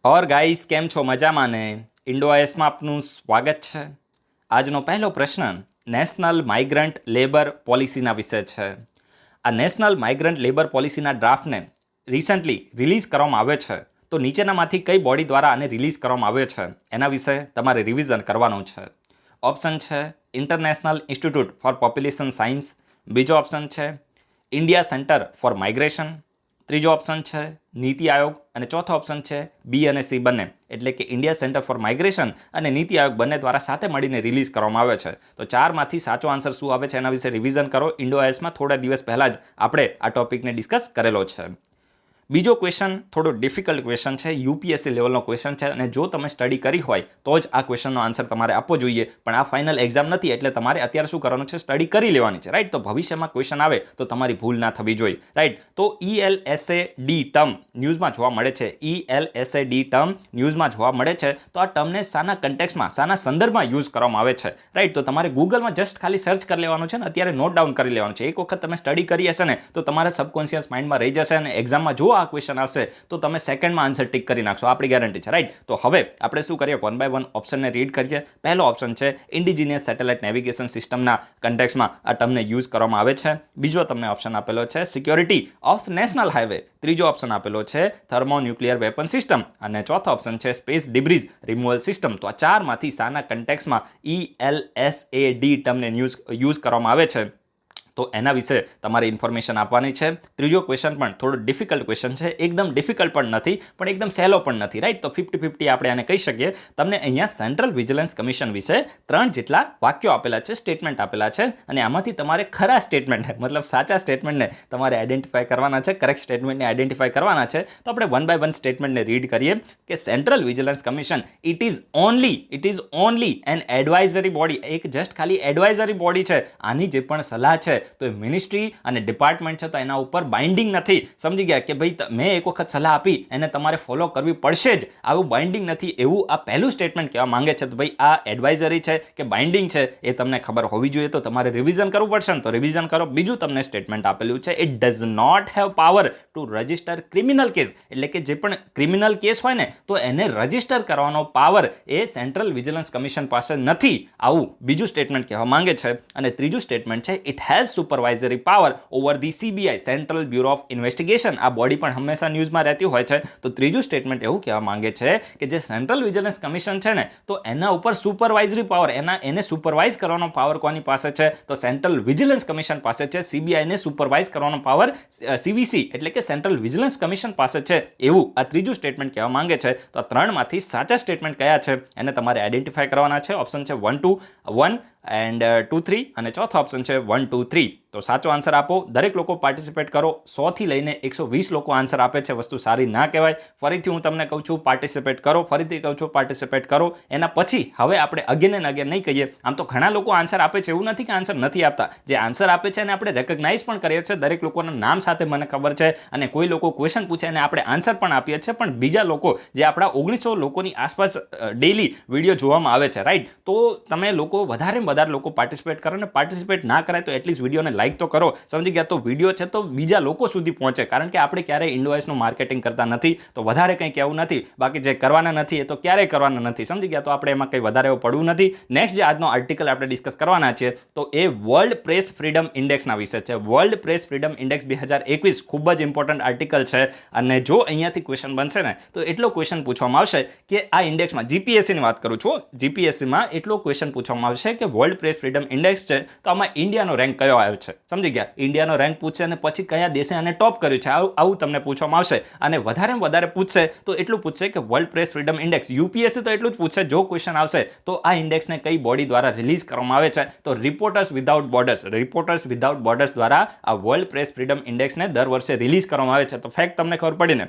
ઓર guys કેમ છો મજામાં ને ઇન્ડોઆઈએસમાં આપનું સ્વાગત છે। આજનો પહેલો પ્રશ્ન નેશનલ માઇગ્રન્ટ લેબર પોલિસીના વિશે છે। આ નેશનલ માઇગ્રન્ટ લેબર પોલિસીના ડ્રાફ્ટને રિસન્ટલી રિલીઝ કરવામાં આવ્યો છે, તો નીચેનામાંથી કઈ બોડી દ્વારા આને રિલીઝ કરવામાં આવ્યો છે એના વિશે તમારે રિવિઝન કરવાનું છે। ઓપ્શન છે International Institute for Population Science, બીજો ઓપ્શન છે ઇન્ડિયા સેન્ટર ફોર માઇગ્રેશન, ત્રીજો ઓપ્શન છે નીતિ આયોગ અને ચોથો ઓપ્શન છે બી અને સી બંને, એટલે કે ઇન્ડિયા સેન્ટર ફોર માઇગ્રેશન અને નીતિ આયોગ બંને દ્વારા સાથે મળીને રિલીઝ કરવામાં આવે છે। તો ચારમાંથી સાચો આન્સર શું આવે છે એના વિશે રિવિઝન કરો। ઇન્ડોઆઈએસમાં થોડા દિવસ પહેલાં જ આપણે આ ટોપિકને ડિસ્કસ કરેલો છે। બીજો ક્વેશ્ચન થોડો ડિફિકલ્ટ ક્વેશ્ચન છે, યુપીએસસી લેવલનો ક્વેશ્ચન છે અને જો તમે સ્ટડી કરી હોય તો જ આ ક્વેશ્ચનનો આન્સર તમારે આપવો જોઈએ, પણ આ ફાઇનલ એક્ઝામ નથી એટલે તમારે અત્યારે શું કરવાનું છે, સ્ટડી કરી લેવાની છે, રાઈટ। તો ભવિષ્યમાં ક્વેશ્ચન આવે તો તમારી ભૂલ ના થવી જોઈએ, રાઈટ। તો ELSAD ટર્મ ન્યૂઝમાં જોવા મળે છે, ELSAD ટર્મ ન્યૂઝમાં જોવા મળે છે, તો આ ટર્મને શાના કન્ટેક્સમાં, શાના સંદર્ભમાં યુઝ કરવામાં આવે છે, રાઈટ। તો તમારે ગૂગલમાં જસ્ટ ખાલી સર્ચ કરી લેવાનું છે ને અત્યારે નોટ ડાઉન કરી લેવાનું છે। એક વખત તમે સ્ટડી કરી હશે ને તો તમારા સબકોન્શિયસ માઇન્ડમાં રહી જશે અને એક્ઝામમાં જો આ ક્વેશ્ચન આવશે તો તમે સેકન્ડમાં આન્સર ટિક કરી નાખશો, આપણી ગેરંટી છે, રાઈટ। તો હવે આપણે શું કરીએ, વન બાય વન ઓપ્શનને રીડ કરીએ। પહેલો ઓપ્શન છે ઇન્ડિજિનિયસ સેટેલાઇટ નેવિગેશન સિસ્ટમના કન્ટેક્સમાં આ ટર્મને યુઝ કરવામાં આવે છે। બીજો તમને ઓપ્શન આપેલો છે સિક્યોરિટી ઓફ નેશનલ હાઈવે, ત્રીજો ઓપ્શન આપેલો છે થર્મોન્યુક્લિયર વેપન સિસ્ટમ અને ચોથો ઓપ્શન છે સ્પેસ ડિબ્રીઝ રિમૂવલ સિસ્ટમ। તો આ ચારમાંથી શાના કન્ટેક્સમાં ELSAD ટર્મને યુઝ કરવામાં આવે છે તો એના વિશે તમારે ઇન્ફોર્મેશન આપવાની છે। ત્રીજો ક્વેશ્ચન પણ થોડો ડિફિકલ્ટ ક્વેશ્ચન છે, એકદમ ડિફિકલ્ટ પણ નથી પણ એકદમ સહેલો પણ નથી, રાઈટ। તો 50-50 આપણે આને કહી શકીએ। તમને અહીંયા સેન્ટ્રલ વિજિલન્સ કમિશન વિશે 3 જેટલા વાક્યો આપેલા છે, સ્ટેટમેન્ટ આપેલા છે અને આમાંથી તમારે ખરા સ્ટેટમેન્ટ મતલબ સાચા સ્ટેટમેન્ટને તમારે આઈડેન્ટિફાય કરવાના છે, કરેક્ટ સ્ટેટમેન્ટને આઈડેન્ટિફાય કરવાના છે। તો આપણે વન બાય વન સ્ટેટમેન્ટને રીડ કરીએ કે central vigilance commission it is only an advisory body, એક જસ્ટ ખાલી એડવાઇઝરી બોડી છે। આની જે પણ સલાહ છે તો એ મિનિસ્ટ્રી અને ડિપાર્ટમેન્ટ છે તો એના ઉપર બાઇન્ડિંગ નથી, સમજી ગયા કે ભાઈ મેં એક વખત સલાહ આપી એને તમારે ફોલો કરવી પડશે જ, આવું બાઇન્ડિંગ નથી, એવું આ પહેલું સ્ટેટમેન્ટ કહેવા માંગે છે। તો ભાઈ આ એડવાઇઝરી છે કે બાઇન્ડિંગ છે એ તમને ખબર હોવી જોઈએ, તો તમારે રિવિઝન કરવું પડશે ને તો રિવિઝન કરો। બીજું તમને સ્ટેટમેન્ટ આપેલું છે it does not have power to register criminal case, એટલે કે જે પણ ક્રિમિનલ કેસ હોય ને તો એને રજિસ્ટર કરવાનો પાવર એ સેન્ટ્રલ વિજિલન્સ કમિશન પાસે નથી, આવું બીજું સ્ટેટમેન્ટ કહેવા માંગે છે। અને ત્રીજું સ્ટેટમેન્ટ છે it has supervisory power over the CBI central bureau of investigation, આ બોડી પણ હંમેશા ન્યૂઝમાં રહેતી હોય છે। તો ત્રીજું સ્ટેટમેન્ટ એવું કહેવા માંગે છે કે જે સેન્ટ્રલ વિજિલન્સ કમિશન છે ને તો એના ઉપર સુપરવાઇઝરી પાવર, એને સુપરવાઇઝ કરવાનો પાવર કોની પાસે છે તો સેન્ટ્રલ વિજિલન્સ કમિશન પાસે છે। CBI ને સુપરવાઇઝ કરવાનો પાવર CVC એટલે કે સેન્ટ્રલ વિજિલન્સ કમિશન પાસે છે, એવું આ ત્રીજું સ્ટેટમેન્ટ કહેવા માંગે છે। તો આ ત્રણમાંથી સાચા સ્ટેટમેન્ટ કયા છે એને તમારે આઈડેન્ટિફાય કરવાના છે। ઓપ્શન છે 1 એન્ડ 2 3 અને ચોથો ઓપ્શન છે 1 2 3। તો સાચો આન્સર આપો, દરેક લોકો પાર્ટિસિપેટ કરો। 100 થી લઈને 120 લોકો આન્સર આપે છે, વસ્તુ સારી ના કહેવાય। ફરીથી હું તમને કહું છું પાર્ટિસિપેટ કરો, ફરીથી કહું છું પાર્ટિસિપેટ કરો। એના પછી હવે આપણે અગેન એન્ડ અગેન નહીં કહીએ, આમ તો ઘણા લોકો આન્સર આપે છે, એવું નથી કે આન્સર નથી આપતા, જે આન્સર આપે છે એને આપણે રેકગ્નાઇઝ પણ કરીએ છીએ, દરેક લોકોના નામ સાથે મને ખબર છે અને કોઈ લોકો ક્વેશ્ચન પૂછે અને આપણે આન્સર પણ આપીએ છીએ, પણ બીજા લોકો જે આપણા 1900 લોકોની આસપાસ ડેલી વિડીયો જોવામાં આવે છે, રાઈટ। તો તમે લોકો વધારે લોકો પાર્ટિસિપેટ કરો ને પાર્ટિસિપેટ ના કરાય તો એટલીસ્ટ વિડીયોને લાઈક તો કરો, સમજી ગયા। તો વિડીયો છે તો બીજા લોકો સુધી પહોંચે, કારણ કે આપણે ક્યારેય ઇન્ડોઆઈએસનું માર્કેટિંગ કરતા નથી તો વધારે કંઈ કહેવું નથી, બાકી જે કરવાના નથી એ તો ક્યારેય કરવાના નથી, સમજી ગયા। તો આપણે એમાં કંઈ વધારે એવું પડવું નથી। નેક્સ્ટ જે આજનો આર્ટિકલ આપણે ડિસ્કસ કરવાના છીએ તો એ વર્લ્ડ પ્રેસ ફ્રીડમ ઇન્ડેક્સના વિશે છે। વર્લ્ડ પ્રેસ ફ્રીડમ ઇન્ડેક્સ 2021 ખૂબ જ ઇમ્પોર્ટન્ટ આર્ટિકલ છે અને જો અહીંયાથી ક્વેશ્ચન બનશે ને તો એટલો ક્વેશ્ચન પૂછવામાં આવશે કે આ ઇન્ડેક્સમાં, જીપીએસસીની વાત કરું છું, જીપીએસસીમાં એટલો ક્વેશ્ચન પૂછવામાં આવશે કે વર્લ્ડ પ્રેસ ફ્રીડમ ઇન્ડેક્સ છે તો આમાં ઇન્ડિયાનો રેન્ક કયો આવ્યો છે, સમજી ગયા। ઇન્ડિયાનો રેન્ક પૂછશે અને પછી કયા દેશે આને ટોપ કર્યું છે આવું તમને પૂછવામાં આવશે। અને વધારે પૂછશે તો એટલું પૂછશે કે world press freedom index, UPSC તો એટલું જ પૂછશે જો ક્વેશ્ચન આવશે તો આ ઇન્ડેક્સને કઈ બોડી દ્વારા રિલીઝ કરવામાં આવે છે તો રિપોર્ટર્સ વિધાઉટ બોર્ડર્સ દ્વારા આ વર્લ્ડ પ્રેસ ફ્રીડમ ઇન્ડેક્સને દર વર્ષે રિલીઝ કરવામાં આવે છે। તો ફેક્ટ તમને ખબર પડી ને।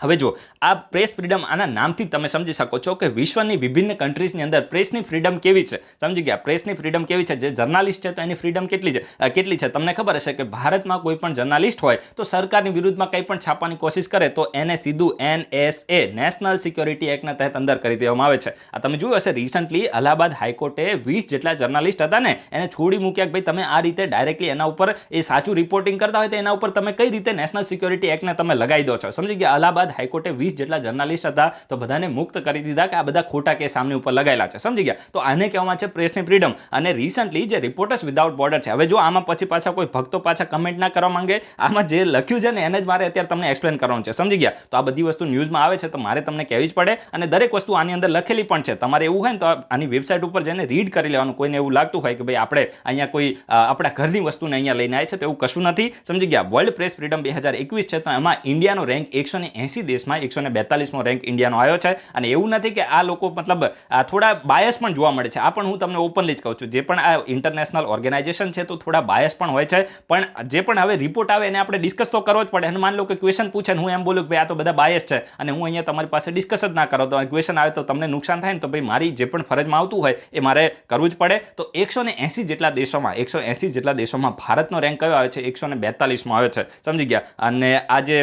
હવે જો આ પ્રેસ ફ્રીડમ, આના નામથી તમે સમજી શકો છો કે વિશ્વની વિભિન્ન કન્ટ્રીઝની અંદર પ્રેસની ફ્રીડમ કેવી છે, સમજી ગયા। પ્રેસની ફ્રીડમ કેવી છે, જે જર્નાલિસ્ટ છે તો એની ફ્રીડમ કેટલી છે તમને ખબર હશે કે ભારતમાં કોઈ પણ જર્નાલિસ્ટ હોય તો સરકારની વિરુદ્ધમાં કંઈ પણ છાપવાની કોશિશ કરે તો એને સીધું NSA નેશનલ સિક્યોરિટી એક્ટના તહેત અંદર કરી દેવામાં આવે છે। આ તમે જોયું હશે રિસન્ટલી અલ્હાબાદ હાઈકોર્ટે 20 જેટલા જર્નાલિસ્ટ હતા ને એને છોડી મૂક્યા કે ભાઈ તમે આ રીતે ડાયરેક્ટલી એના ઉપર એ સાચું રિપોર્ટિંગ કરતા હોય તો એના ઉપર તમે કઈ રીતે નેશનલ સિક્યોરિટી એક્ટને તમે લગાવી દો છો, સમજી ગયા। અલ્હાબાદ બાદ હાઈકોર્ટે 20 જેટલા જર્નાલિસ્ટ હતા તો બધાને મુક્ત કરી દીધા કે આ બધા ખોટા કેસ સામે ઉપર લગાયેલા છે, સમજી ગયા. તો આને કહેવામાં છે પ્રેસની ફ્રીડમ. અને રિસન્ટલી જે રિપોર્ટર્સ વિધાઉટ બોર્ડર છે, હવે જો આમાં પછી પાછા કોઈ ભક્તો પાછા કમેન્ટ ના કરવા માંગે, આમાં જે લખ્યું છે ને એને જ મારે અત્યારે તમને એક્સપ્લેન કરવાનું છે, સમજી ગયા. તો આ બધી વસ્તુ ન્યૂઝમાં આવે છે તો મારે તમને કહેવી જ પડે, અને દરેક વસ્તુ આની અંદર લખેલી પણ છે. તમારે એવું હોય ને તો આની વેબસાઇટ ઉપર જઈને રીડ કરી લેવાનું. કોઈને એવું લાગતું હોય કે ભાઈ આપણે અહીંયા કોઈ આપણા ઘરની વસ્તુને અહીંયા લઈને આવે છે, તો એવું કશું નથી, સમજી ગયા. વર્લ્ડ પ્રેસ ફ્રીડમ 2021 છે તો એમાં ઇન્ડિયાનો રેન્ક 180 દેશમાં 142મો રેન્ક ઇન્ડિયાનો આવ્યો છે. અને એવું નથી કે આ લોકો મતલબ થોડા બાયસ પણ જોવા મળે છે. આ પણ હું તમને ઓપનલી જ કહું છું, જે પણ આ ઇન્ટરનેશનલ ઓર્ગેનાઇઝેશન છે તો થોડા બાયસ પણ હોય છે. પણ જે પણ હવે રિપોર્ટ આવે એને આપણે ડિસ્કસ તો કરવો જ પડે. અને માન લો કે ક્વેશ્ચન પૂછે ને હું એમ બોલું કે ભાઈ આ તો બધા બાયસ છે અને હું અહીંયા તમારી પાસે ડિસ્કસ જ ના કરો, તો ક્વેશ્ચન આવે તો તમને નુકસાન થાય ને, તો ભાઈ મારી જે પણ ફરજમાં આવતું હોય એ મારે કરવું જ પડે. તો 180 જેટલા દેશોમાં ભારતનો રેન્ક કયો આવે છે? 142મો આવે છે, સમજી ગયા. અને આ જે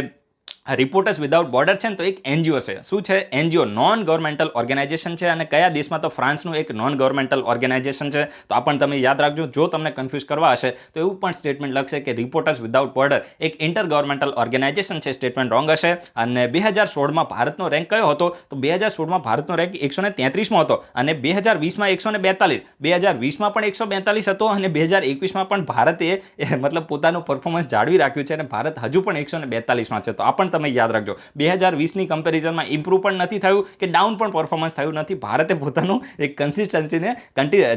રિપોર્ટર્સ વિધાઉટ બોર્ડર છે ને તો એક એનજીઓ છે. શું છે? એનજીઓ, નોન ગવર્મેન્ટલ ઓર્ગેનાઇઝેશન છે. અને કયા દેશમાં? તો ફ્રાન્સનું એક નોન ગવર્મેન્ટલ ઓર્ગેનાઇઝેશન છે. તો આ પણ તમે યાદ રાખજો. જો તમને કન્ફ્યુઝ કરવા હશે તો એવું પણ સ્ટેટમેન્ટ લખશે કે રિપોર્ટર્સ વિધાઉટ બોર્ડર એક ઇન્ટર ગવર્મેન્ટલ ઓર્ગેનાઇઝેશન છે. સ્ટેટમેન્ટ રોંગ હશે. અને 2016માં ભારતનો રેન્ક કયો હતો? તો 2016માં ભારતનો રેન્ક 133મો હતો અને 2020માં 142. 2020માં પણ 142 હતો અને 2021માં પણ ભારતે મતલબ પોતાનું પરફોર્મન્સ જાળવી રાખ્યું છે અને ભારત હજુ પણ 142માં છે. તો આ પણ તમે યાદ રાખજો. 2020ની કમ્પેરિઝનમાં ઇમ્પ્રૂવ પણ નથી થયું કે ડાઉન પણ પરફોર્મન્સ થયું નથી. ભારતે પોતાનું એક કન્સિસ્ટન્સીને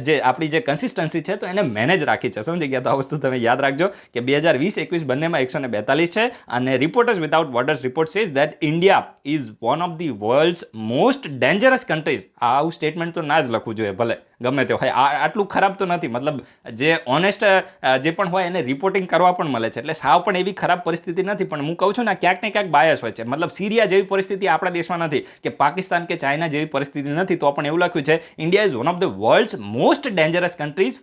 જે આપણી જે કન્સિસ્ટન્સી છે તો એને મેનેજ રાખી છે, સમજી ગયા. તો આ વસ્તુ તમે યાદ રાખજો કે 2020-21 બંનેમાં 142 છે. અને reporters without borders report says that India is one of the world's most dangerous countries. આવું સ્ટેટમેન્ટ તો ના જ લખવું જોઈએ, ભલે ગમે તે હોય. આટલું ખરાબ તો નથી, મતલબ જે ઓનેસ્ટ જે પણ હોય એને રિપોર્ટિંગ કરવા પણ મળે છે, એટલે સાવ પણ એવી ખરાબ પરિસ્થિતિ નથી. પણ હું કહું છું ને, ક્યાંક ને ક્યાંક બાયસ હોય છે. મતલબ સિરિયા જેવી પરિસ્થિતિ આપણા દેશમાં નથી કે પાકિસ્તાન કે ચાઇના જેવી પરિસ્થિતિ નથી, તો પણ એવું લખ્યું છે India is one of the world's most dangerous countries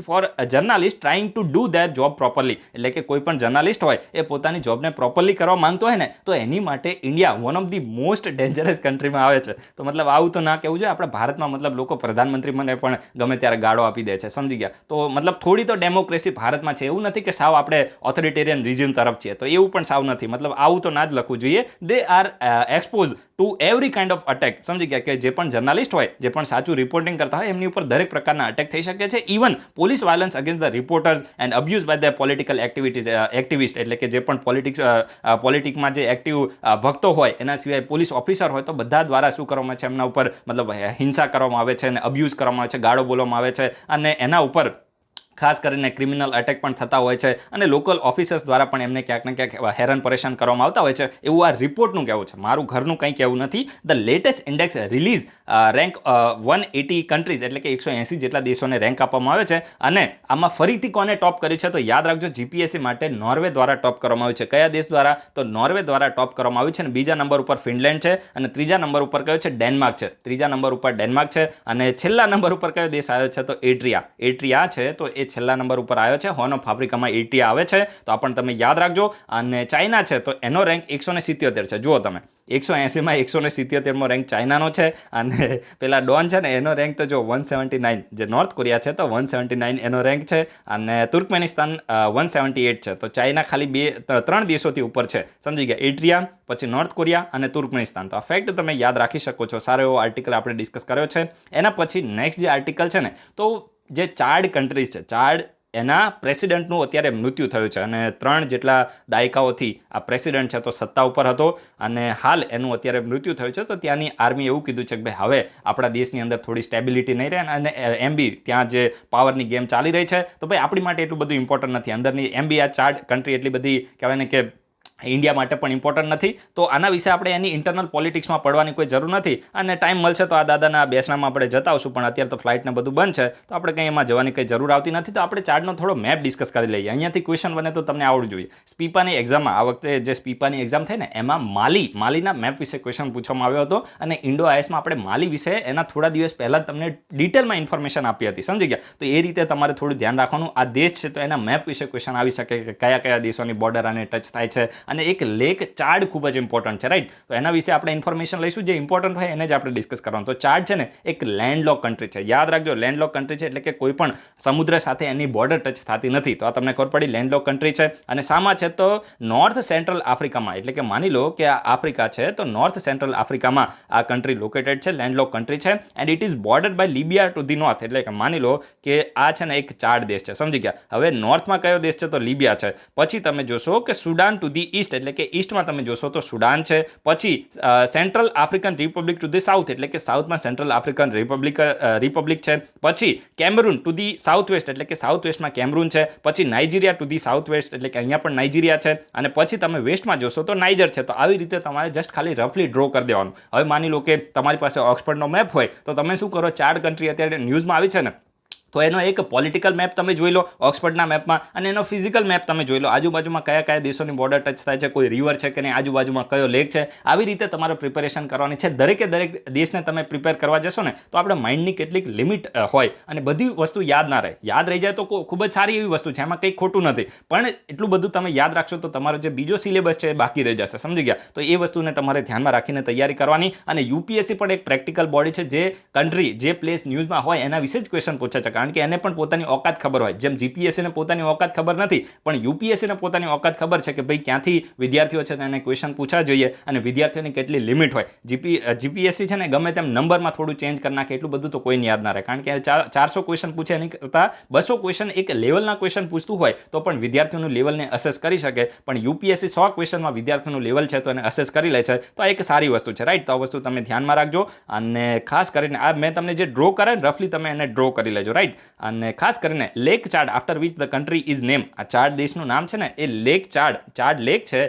for journalist trying to do their job properly. એટલે કે કોઈ પણ જર્નાલિસ્ટ હોય એ પોતાની જોબને પ્રોપરલી કરવા માંગતો હોય ને, તો એની માટે India one of the most dangerous કન્ટ્રીમાં આવે છે. તો મતલબ આવું તો ના કહેવું જોઈએ. આપણા ભારતમાં મતલબ લોકો પ્રધાનમંત્રી મને પણ ગમે ત્યારે ગાળો આપી દે છે, સમજી ગયા. તો મતલબ થોડી તો ડેમોક્રેસી ભારતમાં છે. એવું નથી કે સાવ આપણે ઓથોરિટેરિયન રિઝ્યુમ તરફ છીએ, તો એવું પણ સાવ નથી. મતલબ આવું તો ના જ લખવું જોઈએ. They are expose two every kind of attack, સમજી ગયા. કે જે પણ જર્નાલિસ્ટ હોય, જે પણ સાચું રિપોર્ટિંગ કરતા હોય, એમની ઉપર દરેક પ્રકારના અટેક થઈ શકે છે. Even police violence against the reporters and abuse by the political activist. એટલે કે જે પણ પોલિટિકમાં જે એક્ટિવ ભક્તો હોય, એના સિવાય પોલીસ ઓફિસર હોય, તો બધા દ્વારા શું કરવામાં છે? એમના ઉપર મતલબ હિંસા કરવામાં આવે છે અને અબ્યુઝ કરવામાં આવે છે, ગાળો બોલવામાં આવે છે. અને એના ઉપર ખાસ કરીને ક્રિમિનલ અટેક પણ થતા હોય છે અને લોકલ ઓફિસર્સ દ્વારા પણ એમને ક્યાંક ને ક્યાંક હેરાન પરેશાન કરવામાં આવતા હોય છે. એવું આ રિપોર્ટનું કહેવું છે, મારું ઘરનું કંઈ કહેવું નથી. The latest index release rank 180 countries, એટલે કે 180 જેટલા દેશોને રેન્ક આપવામાં આવે છે. અને આમાં ફરીથી કોને ટોપ કર્યું છે? તો યાદ રાખજો, જીપીએસસી માટે નોર્વે દ્વારા ટોપ કરવામાં આવ્યું છે. કયા દેશ દ્વારા? તો નોર્વે દ્વારા ટોપ કરવામાં આવ્યું છે. અને બીજા નંબર ઉપર ફિનલેન્ડ છે અને ત્રીજા નંબર ઉપર કયો છે? ડેનમાર્ક છે. ત્રીજા નંબર ઉપર ડેનમાર્ક છે અને છેલ્લા નંબર ઉપર કયો દેશ આવ્યો છે? તો એટ્રિયા છે. તો એ છેલ્લા નંબર ઉપર આવ્યો છે. હોર્ન ઓફ આફ્રિકામાં એટ્રિયા આવે છે, તો આ પણ તમે યાદ રાખજો. અને ચાઇના છે તો એનો રેન્ક 177 છે. જુઓ તમે, 180માં 177મો રેન્ક ચાઇનાનો છે. અને પેલા ડોન છે ને એનો રેન્ક તો જો 179. જે નોર્થ કોરિયા છે તો 179 એનો રેન્ક છે. અને તુર્કમેનિસ્તાન 178 છે. તો ચાઇના ખાલી 3 દેશોથી ઉપર છે, સમજી ગયા. એટ્રિયા, પછી નોર્થ કોરિયા અને તુર્કમેનિસ્તાન. તો આ ફેક્ટ તમે યાદ રાખી શકો છો. સારો એવો આર્ટિકલ આપણે ડિસ્કસ કર્યો છે. એના પછી નેક્સ્ટ જે આર્ટિકલ છે ને, તો જે ચાડ કન્ટ્રીઝ છે, ચાડ એના પ્રેસિડેન્ટનું અત્યારે મૃત્યુ થયું છે. અને 3 જેટલા દાયકાઓથી આ પ્રેસિડેન્ટ છે તો સત્તા ઉપર હતો અને હાલ એનું અત્યારે મૃત્યુ થયું છે. તો ત્યાંની આર્મી એવું કીધું છે કે ભાઈ હવે આપણા દેશની અંદર થોડી સ્ટેબિલિટી નહીં રહે અને એમ બી ત્યાં જે પાવરની ગેમ ચાલી રહી છે તો ભાઈ આપણી માટે એટલું બધું ઇમ્પોર્ટન્ટ નથી. અંદરની એમ બી આ ચાડ કન્ટ્રી એટલી બધી કહેવાય ને કે ઇન્ડિયા માટે પણ ઇમ્પોર્ટન્ટ નથી. તો આના વિશે આપણે એની ઇન્ટરનલ પોલિટિક્સમાં પડવાની કોઈ જરૂર નથી. અને ટાઈમ મળશે તો આ દાદાના બેસણામાં આપણે જતા આવશું, પણ અત્યારે તો ફ્લાઇટને બધું બંધ છે તો આપણે કંઈ એમાં જવાની કંઈ જરૂર આવતી નથી. તો આપણે ચાર્ટનો થોડો મેપ ડિસ્કસ કરી લઈએ. અહીંયાથી ક્વેશ્ચન બને તો તમને આવડવું જોઈએ. સ્પીપાની એક્ઝામમાં આ વખતે જે સ્પીપાની એક્ઝામ થઈ ને એમાં માલીના મેપ વિશે ક્વેશ્ચન પૂછવામાં આવ્યો હતો. અને ઇન્ડો આઈએસમાં આપણે માલી વિશે એના થોડા દિવસ પહેલાં તમને ડિટેલમાં ઇન્ફોર્મેશન આપી હતી, સમજી ગયા. તો એ રીતે તમારે થોડું ધ્યાન રાખવાનું. આ દેશ છે તો એના મેપ વિશે ક્વેશ્ચન આવી શકે કે કયા કયા દેશોની બોર્ડર આને ટચ થાય છે અને એક લેક ચાર્ડ ખૂબ જ ઇમ્પોર્ટન્ટ છે, રાઈટ. તો એના વિશે આપણે ઇન્ફોર્મેશન લઈશું, જે ઇમ્પોર્ટન્ટ હોય એને જ આપણે ડિસ્કસ કરવાનું. તો ચાર્ડ છે ને એક લેન્ડલોક કન્ટ્રી છે, યાદ રાખજો. લેન્ડલોક કન્ટ્રી છે એટલે કે કોઈ પણ સમુદ્ર સાથે એની બોર્ડર ટચ થતી નથી. તો આ તમને ખબર પડી, લેન્ડલોક કન્ટ્રી છે. અને શામાં છે? તો નોર્થ સેન્ટ્રલ આફ્રિકામાં. એટલે કે માની લો કે આ આફ્રિકા છે, તો નોર્થ સેન્ટ્રલ આફ્રિકામાં આ કન્ટ્રી લોકેટેડ છે, લેન્ડલોક કન્ટ્રી છે. And it is bordered by Libya to the north. એટલે કે માની લો કે આ છે ને એક ચાર્ડ દેશ છે, સમજી ગયા. હવે નોર્થમાં કયો દેશ છે? તો લિબિયા છે. પછી તમે જોશો કે સુડાન ટુ ધી ઈસ્ટ, એટલે કે ઈસ્ટમાં તમે જોશો તો સુડાન છે. પછી central African Republic to the south, એટલે કે સાઉથમાં સેન્ટ્રલ આફ્રિકન રિપબ્લિક છે. પછી Cameron to the south waste, એટલે કે સાઉથ વેસ્ટમાં કેમરૂન છે. પછી Nigeria to the south waste, એટલે કે અહીંયા પણ નાઇજીરિયા છે. અને પછી તમે વેસ્ટમાં જોશો તો નાઇજર છે. તો આવી રીતે તમારે જસ્ટ ખાલી રફલી ડ્રો કરી દેવાનું. હવે માની લો કે તમારી પાસે ઓક્સફર્ડનો મેપ હોય, તો તમે શું કરો? ચાર કન્ટ્રી અત્યારે ન્યૂઝમાં આવી છે ને, તો એનો એક પોલિટિકલ મેપ તમે જોઈ લો ઓક્સફર્ડના મેપમાં, અને એનો ફિઝિકલ મેપ તમે જોઈ લો, આજુબાજુમાં કયા કયા દેશોની બોર્ડર ટચ થાય છે, કોઈ રિવર છે કે નહીં, આજુબાજુમાં કયો લેક છે. આવી રીતે તમારે પ્રિપેરેશન કરવાની છે. દરેકે દરેક દેશને તમે પ્રિપેર કરવા જશો ને, તો આપણે માઇન્ડની કેટલીક લિમિટ હોય અને બધી વસ્તુ યાદ ના રહે. યાદ રહી જાય તો ખૂબ જ સારી એવી વસ્તુ છે, એમાં કંઈ ખોટું નથી. પણ એટલું બધું તમે યાદ રાખશો તો તમારો જે બીજો સિલેબસ છે એ બાકી રહી જશે, સમજી ગયા. તો એ વસ્તુને તમારે ધ્યાનમાં રાખીને તૈયારી કરવાની. અને યુપીએસસી પણ એક પ્રેક્ટિકલ બોડી છે, જે કન્ટ્રી જે પ્લેસ ન્યૂઝમાં હોય એના વિશે જ ક્વેશ્ચન પૂછે છે, કારણ કે એને પણ પોતાની ઓકાત ખબર હોય. જેમ જીપીએસસીને પોતાની ઓકાત ખબર નથી, પણ યુપીએસસીને પોતાની ઓકાત ખબર છે કે ભાઈ ક્યાંથી વિદ્યાર્થીઓ છે તેને ક્વેશ્ચન પૂછવા જોઈએ અને વિદ્યાર્થીઓની કેટલી લિમિટ હોય. જીપીએસસી છે ને ગમે તેમ નંબરમાં થોડું ચેન્જ કરી નાખે, એટલું બધું તો કોઈને યાદ ના રહે, કારણ કે 400 ક્વેશ્ચન પૂછે એની કરતાં 200 ક્વેશ્ચન એક લેવલના ક્વેશ્ચન પૂછતું હોય તો પણ વિદ્યાર્થીઓનું લેવલને અસેસ કરી શકે. પણ યુપીએસસી 100 ક્વેશ્ચનમાં વિદ્યાર્થીઓનું લેવલ છે તો એને અસેસ કરી લે છે. તો આ એક સારી વસ્તુ છે, રાઈટ. તો આ વસ્તુ તમે ધ્યાનમાં રાખજો. અને ખાસ કરીને આ મેં તમને જે ડ્રો કરે ને રફલી તમે એને ડ્રો કરી લેજો, રાઈટ. અને ખાસ કરીને Lake Chad after which the country is name, આ ચાર્ડ દેશનું નામ છે ને એ લેક ચાર્ડ લેક છે,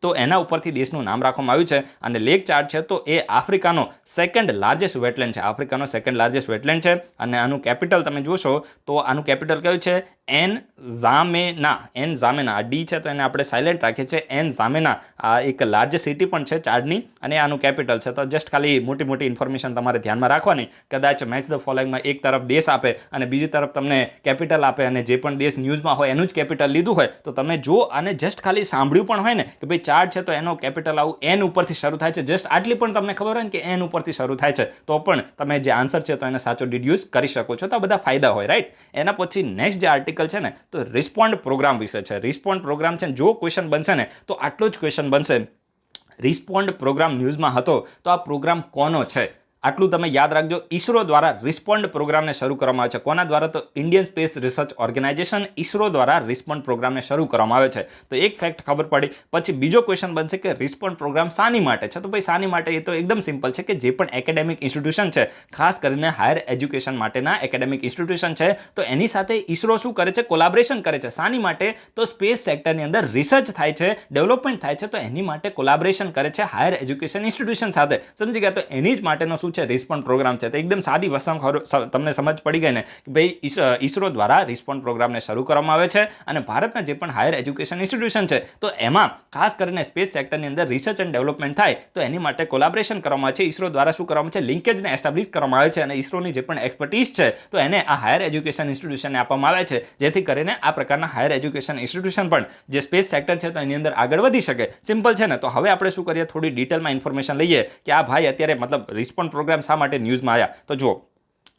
તો એના ઉપરથી દેશનું નામ રાખવામાં આવ્યું છે. અને લેક ચાર્ડ છે તો એ આફ્રિકાનો સેકન્ડ લાર્જેસ્ટ વેટલેન્ડ છે, આફ્રિકાનો સેકન્ડ લાર્જેસ્ટ વેટલેન્ડ છે. અને આનું કેપિટલ તમે જોશો તો આનું કેપિટલ કયું છે? એનઝામેના. આ ડી છે તો એને આપણે સાયલેન્ટ રાખીએ છીએ. એનઝામેના આ એક લાર્જેસ્ટ સિટી પણ છે ચાર્ડની, અને આનું કેપિટલ છે. તો જસ્ટ ખાલી મોટી મોટી ઇન્ફોર્મેશન તમારે ધ્યાનમાં રાખવાની. કદાચ મેચ ધ ફોલોઈંગમાં એક તરફ દેશ આપે અને બીજી તરફ તમને કેપિટલ આપે, અને જે પણ દેશ ન્યૂઝમાં હોય એનું જ કેપિટલ લીધું હોય, તો તમે જો આને જસ્ટ ખાલી સાંભળ્યું પણ હોય ને કે ભાઈ ચાર્ડ છે તો એનો કેપિટલ આવું એન ઉપરથી શરૂ થાય છે, જસ્ટ આટલી પણ તમને ખબર હોય ને કે એન ઉપરથી શરૂ થાય છે, તો પણ તમે જે આન્સર છે તો એને સાચો ડિડ્યુસ કરી શકો છો. તો આ બધા ફાયદા હોય, રાઈટ. એના પછી નેક્સ્ટ જે આર્ટિકલ છે ને, તો રિસ્પોન્ડ પ્રોગ્રામ વિશે છે. રિસ્પોન્ડ પ્રોગ્રામ છે, જો ક્વેશ્ચન બનશે ને તો આટલો જ ક્વેશ્ચન બનશે. રિસ્પોન્ડ પ્રોગ્રામ ન્યૂઝમાં હતો, તો આ પ્રોગ્રામ કોનો છે? આટલું તમે યાદ રાખજો. ઈસરો દ્વારા રિસ્પોન્ડ પ્રોગ્રામને શરૂ કરવામાં આવે છે. કોના દ્વારા? તો Indian Space Research Organisation ISRO દ્વારા રિસ્પોન્ડ પ્રોગ્રામને શરૂ કરવામાં આવે છે. તો એક ફેક્ટ ખબર પડી. પછી બીજો ક્વેશ્ચન બનશે કે રિસ્પોન્ડ પ્રોગ્રામ શાની માટે છે? તો ભાઈ શાની માટે, એ તો એકદમ સિમ્પલ છે કે જે પણ એકેડેમિક ઇન્સ્ટિટ્યુશન છે, ખાસ કરીને હાયર એજ્યુકેશન માટેના એકેડેમિક ઇન્સ્ટિટ્યુશન છે, તો એની સાથે ઈસરો શું કરે છે? કોલાબરેશન કરે છે. શાની માટે? તો સ્પેસ સેક્ટરની અંદર રિસર્ચ થાય છે, ડેવલપમેન્ટ થાય છે, તો એની માટે કોલાબરેશન કરે છે હાયર એજ્યુકેશન ઇન્સ્ટિટ્યુશન સાથે, સમજી ગયા. તો એની જ માટેનો શું છે? રિસ્પોન્ડ પ્રોગ્રામ છે. તો એકદમ સાદી ભાષામાં તમને સમજ પડી ગઈ ને કે ભાઈ ઈસરો દ્વારા રિસ્પોન્ડ પ્રોગ્રામને શરૂ કરવામાં આવે છે. અને ભારતના જે પણ હાયર એજ્યુકેશન ઇન્સ્ટિટ્યુશન છે, તો એમાં ખાસ કરીને સ્પેસ સેક્ટરની અંદર રિસર્ચ એન્ડ ડેવલપમેન્ટ થાય, તો એની માટે કોલાબરેશન કરવામાં આવે છે. ઈસરો દ્વારા શું કરવામાં છે? લિંકેજને એસ્ટાબ્લિશ કરવામાં આવે છે, અને ઈસરોની જે પણ એક્સપર્ટીઝ છે તો એને આ હાયર એજ્યુકેશન ઇન્સ્ટિટ્યુશનને આપવામાં આવે છે, જેથી કરીને આ પ્રકારના હાયર એજ્યુકેશન ઇન્સ્ટિટ્યુશન પણ જે સ્પેસ સેક્ટર છે તો એની અંદર આગળ વધી શકે. સિમ્પલ છે ને. તો હવે આપણે શું કરીએ? થોડી ડિટેલમાં ઇન્ફોર્મેશન લઈએ કે આ ભાઈ અત્યારે મતલબ રિસ્પોન્ડ પ્રોગ્રામ શા માટે ન્યૂઝમાં આવ્યા. તો જો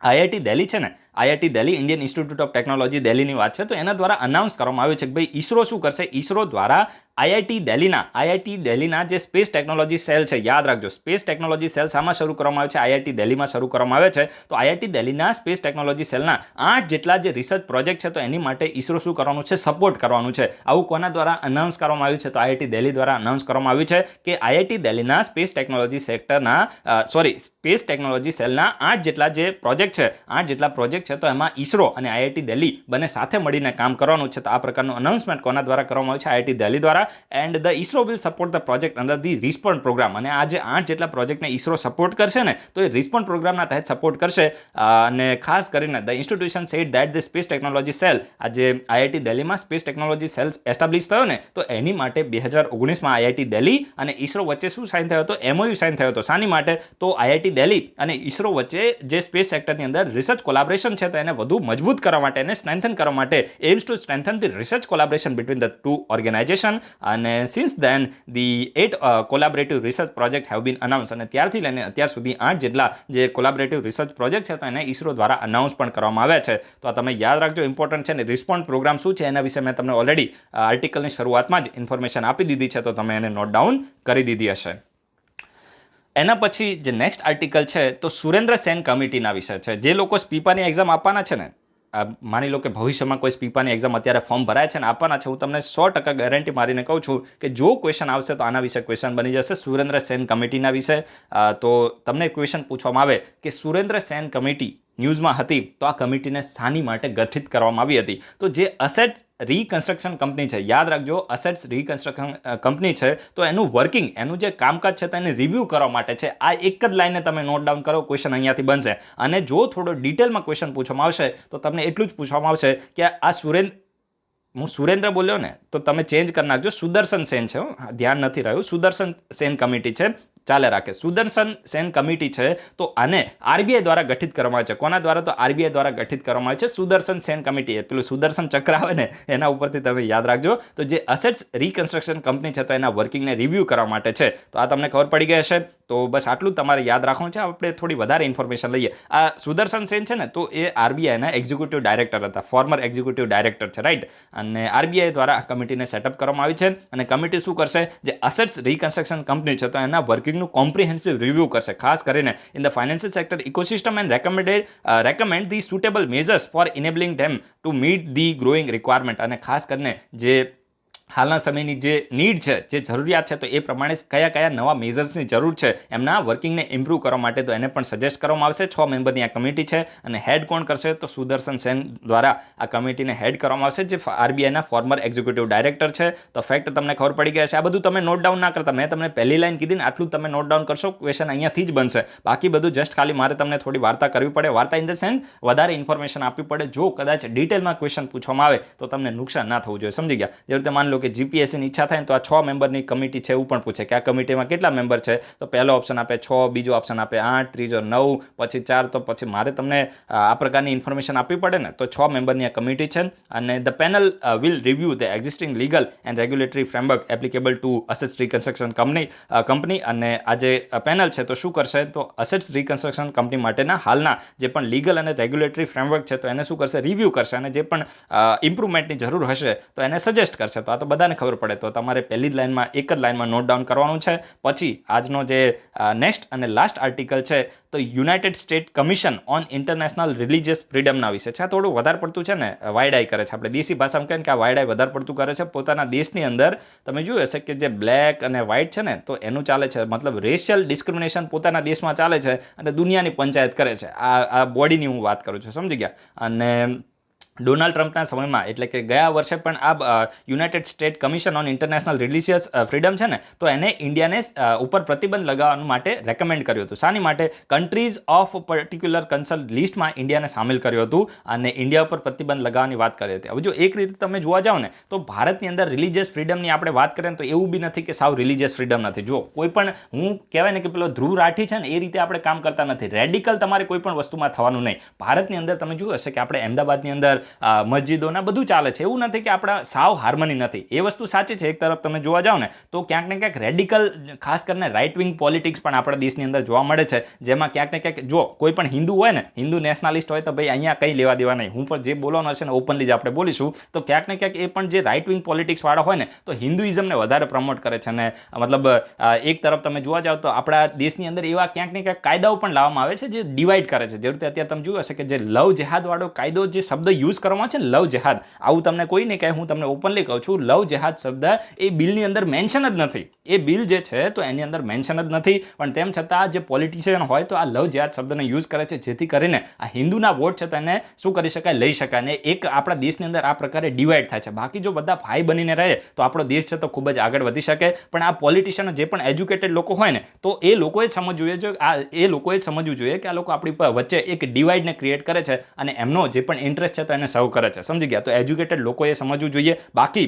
આઈઆઈટી દિલ્હી છે ને, IIT Delhi Indian institute of technology દિલ્હીની વાત છે, તો એના દ્વારા અનાઉન્સ કરવામાં આવ્યું છે કે ભાઈ ઈસરો શું કરશે? ઈસરો દ્વારા આઈઆઈટી દિલ્હીના જે સ્પેસ ટેકનોલોજી સેલ છે, યાદ રાખજો, સ્પેસ ટેકનોલોજી સેલ શામાં શરૂ કરવામાં આવે છે? આઈઆઈટી દિલ્હીમાં શરૂ કરવામાં આવે છે. તો આઈઆઈટી દિલ્હીના સ્પેસ ટેકનોલોજી સેલના 8 જેટલા જે રિસર્ચ પ્રોજેક્ટ છે, તો એની માટે ઈસરો શું કરવાનું છે? સપોર્ટ કરવાનું છે. આવું કોના દ્વારા અનાઉન્સ કરવામાં આવ્યું છે? તો આઈઆઈટી દિલ્હી દ્વારા અનાઉન્સ કરવામાં આવ્યું છે કે આઈઆઈટી દિલ્હીના સ્પેસ ટેકનોલોજી સ્પેસ ટેકનોલોજી સેલના 8 જેટલા જે પ્રોજેક્ટ છે, 8 જેટલા પ્રોજેક્ટ છે, તો એમાં ઈસરો અને આઈઆઈટી દિલ્હી બંને સાથે મળીને કામ કરવાનું છે. તો આ પ્રકારનું અનાઉન્સમેન્ટ કોના દ્વારા કરવામાં આવ્યું છે? આઈઆઈટી દિલ્હી દ્વારા. And the ISRO will support the project under the respond programme. અને આ જે 8 જેટલા પ્રોજેક્ટને ઈસરો સપોર્ટ કરશે ને, તો એ રિસ્પોન્ડ પ્રોગ્રામના તહેત સપોર્ટ કરશે. અને ખાસ કરીને the institution said that the space technology cell, આ જે આઈઆઈટી દિલ્હીમાં સ્પેસ ટેકનોલોજી સેલ એસ્ટાબ્લિશ થયો ને, તો એની માટે 2019માં આઈઆઈટી દિલ્હી અને ઈસરો વચ્ચે શું સાઇન થયો હતો? MOU સાઇન થયો હતો. શાની માટે? તો આઈઆઈટી દિલ્હી અને ઈસરો વચ્ચે જે સ્પેસ સેક્ટરની અંદર રિસર્ચ કોલાબરેશન સંબંધ છે તો એને વધુ મજબૂત કરવા માટે, એને સ્ટ્રેન્થન કરવા માટે aims to strengthen the research collaboration between the two organisation. અને since then the 8 collaborative research project have been announce, અને ત્યારથી લઈને અત્યાર સુધી 8 જેટલા જે કોલાબરેટિવ રિસર્ચ પ્રોજેક્ટ છે તો એને ઇસરો દ્વારા અનાઉન્સ પણ કરવામાં આવ્યા છે. તો આ તમે યાદ રાખજો, ઇમ્પોર્ટન્ટ છે. ને રિસ્પોન્ડ પ્રોગ્રામ શું છે એના વિશે મેં તમને ઓલરેડી આર્ટિકલની શરૂઆતમાં જ ઇન્ફોર્મેશન આપી દીધી છે, તો તમે એને નોટ ડાઉન કરી દીધી હશે. એના પછી જે નેક્સ્ટ આર્ટિકલ છે તો સુરેન્દ્ર સેન કમિટીના વિશે છે. જે લોકો સ્પીપાની એક્ઝામ આપવાના છે ને, માની લો કે ભવિષ્યમાં કોઈ સ્પીપાની એક્ઝામ અત્યારે ફોર્મ ભરાય છે ને આપવાના છે, હું તમને 100% ગેરંટી મારીને કહું છું કે જો ક્વેશ્ચન આવશે તો આના વિશે ક્વેશ્ચન બની જશે, સુરેન્દ્ર સેન કમિટીના વિશે. તો તમને ક્વેશ્ચન પૂછવામાં આવે કે સુરેન્દ્ર સેન કમિટી ન્યૂઝમાં હતી તો આ કમિટીને શાની માટે ગઠિત કરવામાં આવી હતી? તો જે અસેટ્સ રીકન્સ્ટ્રક્શન કંપની છે, યાદ રાખજો, અસેટ્સ રીકન્સ્ટ્રક્શન કંપની છે તો એનું વર્કિંગ, એનું જે કામકાજ છે તો એને રિવ્યૂ કરવા માટે છે. આ એક જ લાઈને તમે નોટ ડાઉન કરો, ક્વેશ્ચન અહીંયાથી બનશે. અને જો થોડો ડિટેલમાં ક્વેશ્ચન પૂછવામાં આવશે તો તમને એટલું જ પૂછવામાં આવશે કે આ હું સુરેન્દ્ર બોલ્યો ને તો તમે ચેન્જ કરી નાખજો, સુદર્શન સેન છે, ધ્યાન નથી રહ્યું, સુદર્શન સેન કમિટી છે, ચાલે રાખે. સુદર્શન સેન કમિટી છે તો આને આરબીઆઈ દ્વારા ગઠિત કરવામાં આવે છે. કોના દ્વારા? તો આરબીઆઈ દ્વારા ગઠિત કરવામાં આવે છે સુદર્શન સેન કમિટી. પેલું સુદર્શન ચક્ર આવે ને એના ઉપરથી તમે યાદ રાખજો. તો જે અસેટ્સ રીકન્સ્ટ્રક્શન કંપની છે તો એના વર્કિંગને રિવ્યૂ કરવા માટે છે. તો આ તમને ખબર પડી ગઈ હશે. તો બસ આટલું તમારે યાદ રાખવાનું છે. આપણે થોડી વધારે ઇન્ફોર્મેશન લઈએ. આ સુદર્શન સેન છે ને તો એ આરબીઆઈના એક્ઝિક્યુટિવ ડાયરેક્ટર હતા, ફોર્મર એક્ઝિક્યુટિવ ડાયરેક્ટર છે, રાઈટ. અને આરબીઆઈ દ્વારા આ કમિટીને સેટઅપ કરવામાં આવી છે. અને કમિટી શું કરશે? જે અસેટ્સ રીકન્સ્ટ્રક્શન કંપની છે તો એના વર્કિંગનું કોમ્પ્રિહેન્સિવ રિવ્યૂ કરશે, ખાસ કરીને in the financial sector ecosystem and recommend the suitable measures for enabling them to meet the growing requirement. અને ખાસ કરીને જે હાલના સમયની જે નીડ છે, જે જરૂરિયાત છે, તો એ પ્રમાણે કયા કયા નવા મેઝર્સની જરૂર છે એમના વર્કિંગને ઇમ્પ્રૂવ કરવા માટે તો એને પણ સજેસ્ટ કરવામાં આવશે. 6 મેમ્બરની આ કમિટી છે અને હેડ કોણ કરશે? તો સુદર્શન સેન દ્વારા આ કમિટીને હેડ કરવામાં આવશે, જે આરબીઆઈના ફોર્મર એક્ઝિક્યુટિવ ડાયરેક્ટર છે. તો ફેક્ટ તમને ખબર પડી ગયા છે. આ બધું તમે નોટ ડાઉન ના કરતા, મેં તમને પહેલી લાઈન કીધી ને આટલું તમે નોટ ડાઉન કરશો, ક્વેશ્ચન અહીંયાથી જ બનશે. બાકી બધું જસ્ટ ખાલી મારે તમને થોડી વાર્તા કરવી પડે, વાર્તા ઇન ધ સેન્સ વધારે ઇન્ફોર્મેશન આપવી પડે. જો કદાચ ડિટેલમાં ક્વેશ્ચન પૂછવામાં આવે તો તમને નુકસાન ના થવું જોઈએ, સમજી ગયા? જેવી રીતે માની લો કે જીપીએસસીની ઈચ્છા થાય તો આ 6 મેમ્બરની કમિટી છે એવું પણ પૂછે કે આ કમિટીમાં કેટલા મેમ્બર છે? તો પહેલો ઓપ્શન આપે 6, બીજો ઓપ્શન આપે 8, ત્રીજો 9, પછી 4. તો પછી મારે તમને આ પ્રકારની ઇન્ફોર્મેશન આપવી પડે ને. તો 6 મેમ્બરની આ કમિટી છે અને the panel will review the existing legal and regulatory framework applicable to assets reconstruction company. અને આ જે પેનલ છે તો શું કરશે? તો અસેટ્સ રીકન્સ્ટ્રક્શન કંપની માટેના હાલના જે પણ લીગલ અને રેગ્યુલેટરી ફ્રેમવર્ક છે તો એને શું કરશે? રિવ્યૂ કરશે અને જે પણ ઇમ્પ્રુવમેન્ટની જરૂર હશે તો એને સજેસ્ટ કરશે. તો આ તો બધાને ખબર પડે. તો તમારે પહેલી જ લાઈનમાં, એક જ લાઈનમાં નોટ ડાઉન કરવાનું છે. પછી આજનો જે નેક્સ્ટ અને લાસ્ટ આર્ટિકલ છે તો United State Commission on International Religious ફ્રીડમના વિશે છે. આ થોડું વધારે પડતું છે ને વાઇડાઈ કરે છે. આપણે દેશી ભાષામાં કહીએ કે આ વાઇડાઈ વધારે પડતું કરે છે. પોતાના દેશની અંદર તમે જોયું હશે કે જે બ્લેક અને વ્હાઇટ છે ને તો એનું ચાલે છે, મતલબ રેશિયલ ડિસ્ક્રિમિનેશન પોતાના દેશમાં ચાલે છે અને દુનિયાની પંચાયત કરે છે. આ બોડીની હું વાત કરું છું, સમજી ગયા? અને ડોનાલ્ડ ટ્રમ્પના સમયમાં, એટલે કે ગયા વર્ષે પણ આ United State Commission on International religious freedom છે ને તો એને ઇન્ડિયાને ઉપર પ્રતિબંધ લગાવવા માટે રેકમેન્ડ કર્યું હતું. શાની માટે? કન્ટ્રીઝ ઓફ પર્ટિક્યુલર કન્સર્ન લિસ્ટમાં ઇન્ડિયાને સામેલ કર્યું હતું અને ઇન્ડિયા ઉપર પ્રતિબંધ લગાવવાની વાત કરી હતી. હવે જો એક રીતે તમે જોવા જાઓ ને તો ભારતની અંદર રિલિજિયસ ફ્રીડમની આપણે વાત કરીએ તો એવું બી નથી કે સાવ રિલિજિયસ ફ્રીડમ નથી. જો કોઈ પણ, હું કહેવાય ને કે પેલો ધ્રુવ રાઠી છે ને એ રીતે આપણે કામ કરતા નથી. રેડિકલ તમારે કોઈ પણ વસ્તુમાં થવાનું નહીં. ભારતની અંદર તમે જોયું હશે કે આપણે અમદાવાદની અંદર મસ્જિદોના બધું ચાલે છે. એવું નથી કે આપણા સાવ હાર્મની નથી. એ વસ્તુ સાચી છે. એક તરફ તમે જોવા જાઓ ને તો ક્યાંક ને ક્યાંક રેડિકલ, ખાસ કરીને રાઇટ વિંગ પોલિટિક્સ પણ આપણા દેશની અંદર જોવા મળે છે. જેમાં ક્યાંક ને ક્યાંક જો કોઈ પણ હિન્દુ હોય ને, હિન્દુ નેશનાલિસ્ટ હોય તો ભાઈ અહીંયા કંઈ લેવા દેવા નહીં. હું પણ જે બોલવાનું હશે ને ઓપનલી જ આપણે બોલીશું. તો ક્યાંક ને ક્યાંક એ પણ જે રાઇટ વિંગ પોલિટિક્સ વાળા હોય ને તો હિન્દુઇઝમને વધારે પ્રમોટ કરે છે. અને મતલબ એક તરફ તમે જોવા જાઓ તો આપણા દેશની અંદર એવા ક્યાંક ને ક્યાંક કાયદાઓ પણ લાવવામાં આવે છે જે ડિવાઈડ કરે છે. જેવી રીતે અત્યારે તમે જોયું હશે કે જે લવ જેહાદ વાળો કાયદો, જે શબ્દ યુઝ કરવામાં છે, લવ જેહાદ, આવું તમને કોઈ નહીં કહે, હું તમને ઓપનલી કહું છું. લવ જેહાદ શબ્દ એ બિલની અંદર મેન્શન જ નથી. એ બિલ જે છે તો એની અંદર મેન્શન જ નથી. પણ તેમ છતાં જે પોલિટિશિયન હોય તો આ લવ જેહાદ શબ્દને યુઝ કરે છે જેથી કરીને આ હિન્દુના વોટ છે તો એને શું કરી શકાય? લઈ શકાય. અને એક આપણા દેશની અંદર આ પ્રકારે ડિવાઈડ થાય છે. બાકી જો બધા ભાઈ બનીને રહે તો આપણો દેશ છે તો ખૂબ જ આગળ વધી શકે. પણ આ પોલિટિશિયનો જે પણ એજ્યુકેટેડ લોકો હોય ને તો એ લોકોએ સમજવું જોઈએ, એ લોકોએ સમજવું જોઈએ કે આ લોકો આપણી વચ્ચે એક ડિવાઈડને ક્રિએટ કરે છે અને એમનો જે પણ ઇન્ટરેસ્ટ છે તો એને સર્વ કરે છે, સમજી ગયા? તો એજ્યુકેટેડ લોકોએ સમજવું જોઈએ. બાકી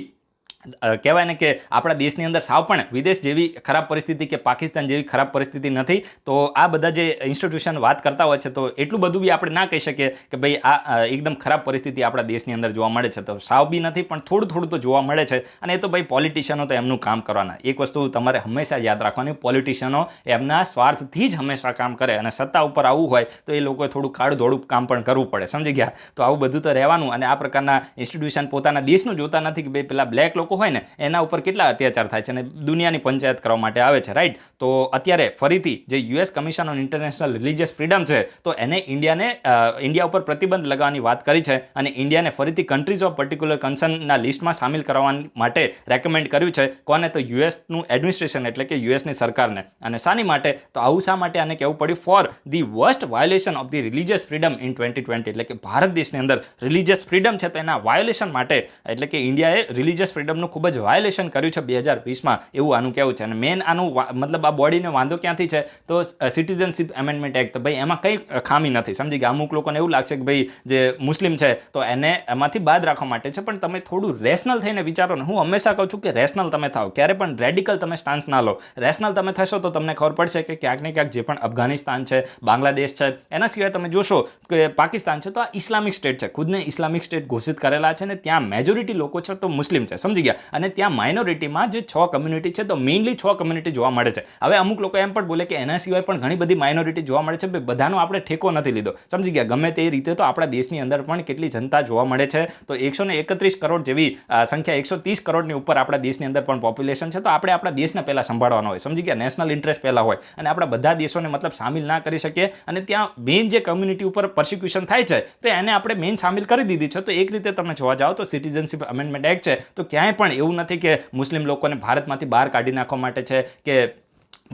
કહેવાય ને કે આપણા દેશની અંદર સાવ પણ વિદેશ જેવી ખરાબ પરિસ્થિતિ કે પાકિસ્તાન જેવી ખરાબ પરિસ્થિતિ નથી. તો આ બધા જે ઇન્સ્ટિટ્યુશન વાત કરતા હોય છે તો એટલું બધું બી આપણે ના કહી શકીએ કે ભાઈ આ એકદમ ખરાબ પરિસ્થિતિ આપણા દેશની અંદર જોવા મળે છે. તો સાવ બી નથી, પણ થોડું થોડું તો જોવા મળે છે. અને એ તો ભાઈ પોલિટિશિયનો તો એમનું કામ કરવાના. એક વસ્તુ તમારે હંમેશા યાદ રાખવાની, પોલિટિશિયનો એમના સ્વાર્થથી જ હંમેશા કામ કરે, અને સત્તા ઉપર આવવું હોય તો એ લોકોએ થોડું કાળું ધોળું કામ પણ કરવું પડે, સમજી ગયા? તો આવું બધું તો રહેવાનું. અને આ પ્રકારના ઇન્સ્ટિટ્યુશન પોતાના દેશનું જોતા નથી કે ભાઈ પેલા બ્લેક લોકો હોય ને એના ઉપર કેટલા અત્યાચાર થાય છે અને દુનિયાની પંચાયત કરવા માટે આવે છે, રાઈટ? તો અત્યારે ફરીથી જે US commission on International Religious Freedom છે તો એને ઇન્ડિયા ઉપર પ્રતિબંધ લગાવવાની વાત કરી છે, અને ઇન્ડિયાને ફરીથી કન્ટ્રીઝ ઓફ પર્ટિક્યુલર કન્સર્નના લિસ્ટમાં સામેલ કરવા માટે રેકમેન્ડ કર્યું છે. કોને? તો યુએસનું એડમિનિસ્ટ્રેશન એટલે કે યુએસની સરકારને. અને શાની માટે? તો આવું શા માટે આને કહેવું પડ્યું? For the worst violation of the religious freedom in 2020, એટલે કે ભારત દેશની અંદર રિલીજિયસ ફ્રીડમ છે તો એના વાયોલેશન માટે, એટલે કે ઇન્ડિયાએ રિલીજિયસ ફ્રીડમનું ખૂબ જ વાયોલેશન કર્યું છે 2020માં, એવું આનું કહેવું છે. અને મેન આનું મતલબ આ બોડીને વાંધો ક્યાંથી છે? તો સિટીઝનશીપ એમેન્ડમેન્ટ એક્ટ. ભાઈ એમાં કંઈ ખામી નથી, સમજી ગયા? અમુક લોકોને એવું લાગશે કે ભાઈ જે મુસ્લિમ છે તો એને એમાંથી બાદ રાખવા માટે છે, પણ તમે થોડું રેશનલ થઈને વિચારો ને. હું હંમેશા કહું છું કે રેશનલ તમે થાઓ, ક્યારે પણ રેડિકલ તમે સ્ટાન્સ ના લો. રેશનલ તમે થશો તો તમને ખબર પડશે કે ક્યાંક ને ક્યાંક જે પણ અફઘાનિસ્તાન છે, બાંગ્લાદેશ છે, એના સિવાય તમે જોશો કે પાકિસ્તાન છે તો આ ઇસ્લામિક સ્ટેટ છે, ખુદને ઇસ્લામિક સ્ટેટ ઘોષિત કરેલા છે, ને ત્યાં મેજોરિટી લોકો છે તો મુસ્લિમ છે, સમજી ગયા? અને ત્યાં માઇનોરિટીમાં જે 6 કમ્યુનિટી છે તો મેઇનલી 6 કમ્યુનિટી જોવા મળે છે. હવે અમુક લોકો એમ પણ બોલે કે એના સિવાય પણ ઘણી બધી માઇનોરિટી જોવા મળે છે. બધાનો આપણે ઠેકો નથી લીધો, સમજી ગયા? ગમે તે રીતે તો આપણા દેશની અંદર પણ કેટલી જનતા જોવા મળે છે. તો 131 કરોડ જેવી સંખ્યા, 130 કરોડની ઉપર આપણા દેશની અંદર પણ પોપ્યુલેશન છે. તો આપણે આપણા દેશને પહેલા સંભાળવાનો હોય, સમજી ગયા? નેશનલ ઇન્ટરેસ્ટ પહેલા હોય, અને આપણા બધા દેશોને મતલબ સામેલ ના કરી શકીએ. અને ત્યાં મેઇન જે કમ્યુનિટી ઉપર પરસિક્યુશન થાય છે તો એને આપણે મેઇન સામેલ કરી દીધી છે. તો એક રીતે તમે જોવા જાઓ તો સિટીઝનશીપ અમેન્ડમેન્ટ એક્ટ છે તો ક્યાંય પણ એવું નથી કે મુસ્લિમ લોકોને ભારતમાંથી બહાર કાઢી નાખવા માટે છે કે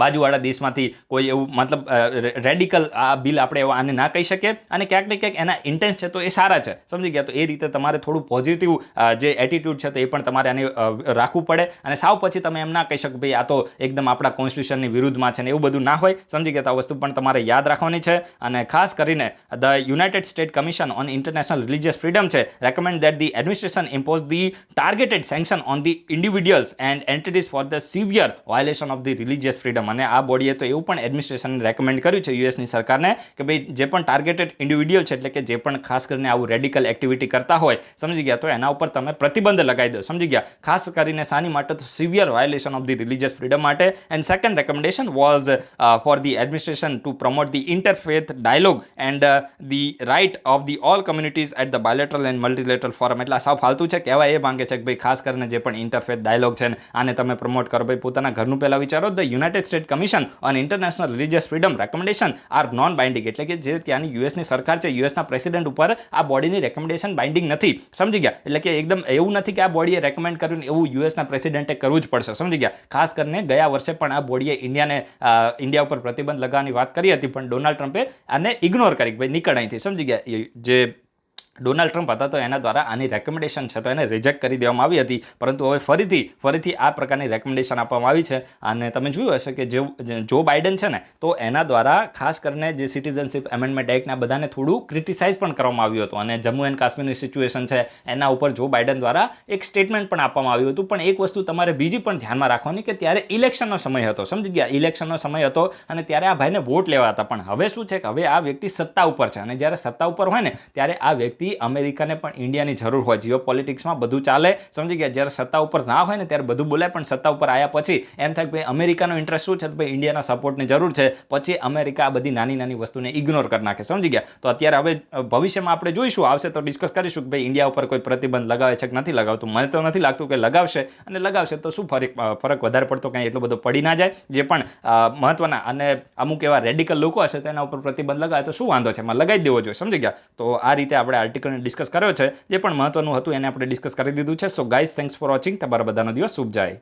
બાજુવાળા દેશમાંથી કોઈ એવું મતલબ રેડિકલ આ બિલ આપણે એવા આને ના કહી શકીએ. અને ક્યાંક ને ક્યાંક એના ઇન્ટેન્સ છે તો એ સારા છે, સમજી ગયા? તો એ રીતે તમારે થોડું પોઝિટિવ જે એટીટ્યૂડ છે તો એ પણ તમારે આને રાખવું પડે. અને સાવ પછી તમે એમ ના કહી શકો ભાઈ આ તો એકદમ આપણા કોન્સ્ટિટ્યુશનની વિરુદ્ધમાં છે ને, એવું બધું ના હોય, સમજી ગયા? તો આ વસ્તુ પણ તમારે યાદ રાખવાની છે. અને ખાસ કરીને the United State Commission on International Religious Freedom છે recommend that the administration impose the targeted sanction on the individuals and entities for the severe violation of the religious freedom. અને આ બોડીએ તો એવું પણ એડમિનિસ્ટ્રેશન રેકમેન્ડ કર્યું છે યુએસની સરકારને કે ભાઈ જે પણ ટાર્ગેટેડ ઇન્ડિવિડ્યુઅલ છે, એટલે કે જે પણ ખાસ કરીને આવું રેડિકલ એક્ટિવિટી કરતા હોય, સમજી ગયા? તો એના ઉપર તમે પ્રતિબંધ લગાવી દો, સમજી ગયા? ખાસ કરીને શાની માટે? તો severe violation of the religious freedom માટે. And second recommendation was for the administration to promote the interfaith dialogue and the right of the all communities at the bilateral and multilateral forum. એટલે સાવ ફાલતુ છે, કહેવા એ માંગે છે કે ભાઈ ખાસ કરીને જે પણ ઇન્ટરફેથ ડાયલોગ છે ને આને તમે પ્રમોટ કરો. ભાઈ પોતાના ઘરનું પહેલા વિચારો. The United State Commission on International Religious Freedom recommendation are non binding, એટલે કે જે ત્યાંની યુએસની સરકાર છે, યુએસના પ્રેસિડેન્ટ ઉપર આ બોડીની રેકમેન્ડેશન બાઇન્ડિંગ નથી, સમજી ગયા? એટલે કે એકદમ એવું નથી કે આ બોડીએ રેકમેન્ડ કર્યું એવું યુએસના પ્રેસિડેન્ટે કરવું જ પડશે, સમજી ગયા? ખાસ કરીને ગયા વર્ષે પણ આ બોડીએ ઇન્ડિયા ઉપર પ્રતિબંધ લગાવવાની વાત કરી હતી, પણ ડોનાલ્ડ ટ્રમ્પે આને ઇગ્નોર કરી, ભાઈ નીકળ અહીંથી, સમજી ગયા? જે ડોનાલ્ડ ટ્રમ્પ હતા તો એના દ્વારા આની રેકમેન્ડેશન છે તો એને રિજેક્ટ કરી દેવામાં આવી હતી, પરંતુ હવે ફરીથી આ પ્રકારની રેકમેન્ડેશન આપવામાં આવી છે. અને તમે જોયું હશે કે જો બાઇડન છે ને તો એના દ્વારા ખાસ કરીને જે સિટીઝનશીપ એમેન્ડમેન્ટ એક્ટના બધાને થોડું ક્રિટિસાઇઝ પણ કરવામાં આવ્યું હતું. અને જમ્મુ એન્ડ કાશ્મીરની સિચ્યુએશન છે એના ઉપર જો બાઇડન દ્વારા એક સ્ટેટમેન્ટ પણ આપવામાં આવ્યું હતું. પણ એક વસ્તુ તમારે બીજી પણ ધ્યાનમાં રાખવાની કે ત્યારે ઇલેક્શનનો સમય હતો, સમજી ગયા? ઇલેક્શનનો સમય હતો અને ત્યારે આ ભાઈને વોટ લેવા હતા. પણ હવે શું છે કે હવે આ વ્યક્તિ સત્તા ઉપર છે, અને જ્યારે સત્તા ઉપર હોય ને ત્યારે આ વ્યક્તિ અમેરિકાને પણ ઇન્ડિયાની જરૂર હોય. જીઓ પોલિટિક્સમાં બધું ચાલે, સમજી ગયા? જ્યારે સત્તા ઉપર ના હોય ને ત્યારે બધું બોલાય, પણ સત્તા ઉપર આવ્યા પછી એમ થાય કે ભાઈ અમેરિકાનો ઇન્ટરેસ્ટ શું છે, તો ભાઈ ઇન્ડિયાના સપોર્ટની જરૂર છે. પછી અમેરિકા આ બધી નાની નાની વસ્તુને ઇગ્નોર કરી નાખે, સમજી ગયા? તો અત્યારે હવે ભવિષ્યમાં આપણે જોઈશું, આવશે તો ડિસ્કસ કરીશું કે ભાઈ ઇન્ડિયા ઉપર કોઈ પ્રતિબંધ લગાવે છે કે નથી લગાવતું. મને તો નથી લાગતું કે લગાવશે, અને લગાવશે તો શું ફરક વધારે પડતો કંઈ એટલો બધો પડી ના જાય. જે પણ મહત્વના અને અમુક એવા રેડિકલ લોકો હશે તેના ઉપર પ્રતિબંધ લગાવે તો શું વાંધો છે, એમાં લગાવી દેવો જોઈએ, સમજી ગયા? તો આ રીતે આપણે આર્ટિકલને ડિસ્કસ કર્યો છે, જે પણ મહત્વનું હતું એને આપણે ડિસ્કસ કરી દીધું છે. So guys, thanks for watching. તમારા બધાનો દિવસ શુભ જાય.